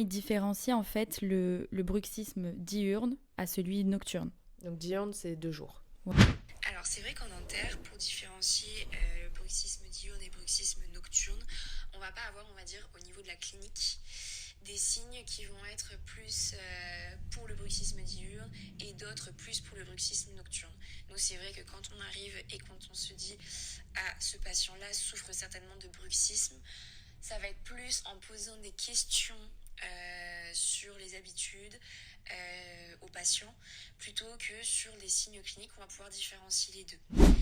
Il différencie en fait le bruxisme diurne à celui nocturne. Donc diurne, c'est 2 jours. Alors c'est vrai qu'en dentaire, pour différencier le bruxisme diurne et le bruxisme nocturne, on va pas avoir, on va dire, au niveau de la clinique, des signes qui vont être plus pour le bruxisme diurne et d'autres plus pour le bruxisme nocturne. Donc c'est vrai que quand on arrive et quand on se dit ah ce patient-là souffre certainement de bruxisme, ça va être plus en posant des questions sur les habitudes aux patients plutôt que sur les signes cliniques. On va pouvoir différencier les deux.